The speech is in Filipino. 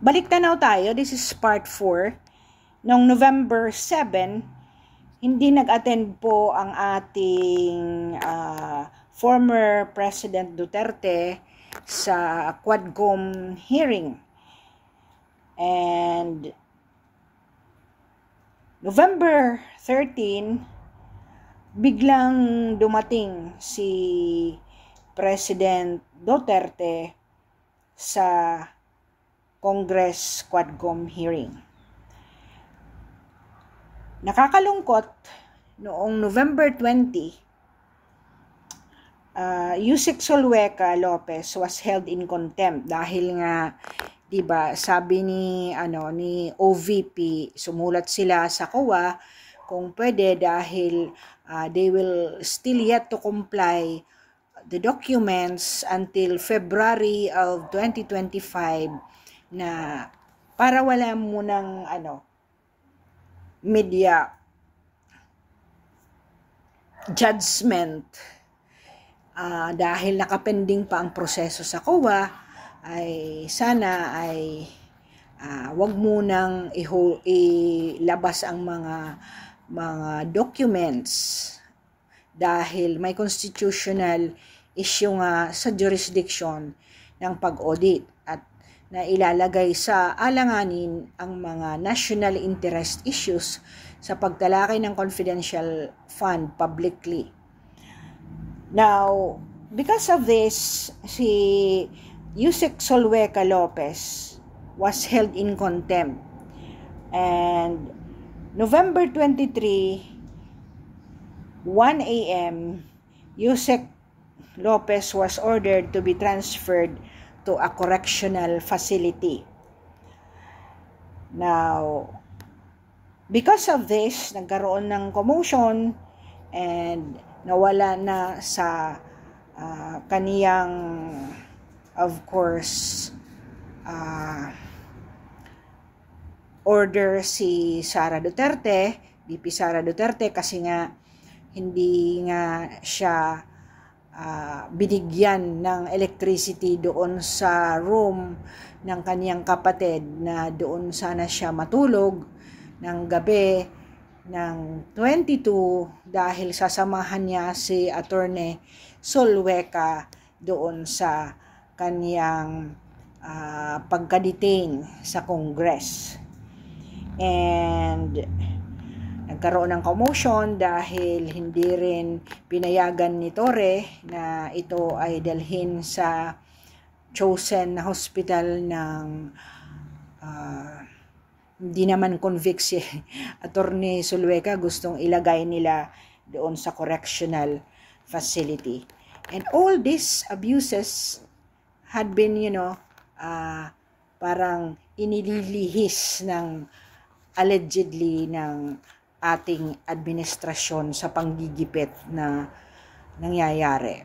balik tanaw tayo. This is part 4. Noong November 7, hindi nag-attend po ang ating former President Duterte sa Quadcom hearing. And November 13, biglang dumating si President Duterte sa Congress Quadcom hearing. Nakakalungkot, noong November 20, Yusek Zulueta Lopez was held in contempt dahil nga, 'di ba, sabi ni OVP, sumulat sila sa COA kung pwede dahil they will still yet to comply the documents until February of 2025 na para wala munang media judgment dahil nakapending pa ang proseso sa COA, ay sana ay wag munang ilabas ang mga documents dahil may constitutional issue nga sa jurisdiction ng pag-audit at na ilalagay sa alanganin ang mga national interest issues sa pagtalakay ng confidential fund publicly. Now, because of this, si Yusek Zulueta Lopez was held in contempt. And November 23, 1 a.m., Yusek Lopez was ordered to be transferred to a correctional facility. Now, because of this, nagkaroon ng commotion and nawala na sa kaniyang, of course, order si Sara Duterte, VP Sara Duterte, kasi nga hindi nga siya binigyan ng electricity doon sa room ng kaniyang kapatid na doon sana siya matulog ng gabi ng 22 dahil sasamahan niya si Attorney Zulueta doon sa kaniyang pagka-detain sa Congress. And nagkaroon ng commotion dahil hindi rin pinayagan ni Torre na ito ay dalhin sa chosen na hospital ng hindi naman convict si Attorney Zulueta, gustong ilagay nila doon sa correctional facility. And all these abuses had been, parang inililihis ng allegedly ng ating administrasyon sa panggigipit na nangyayari.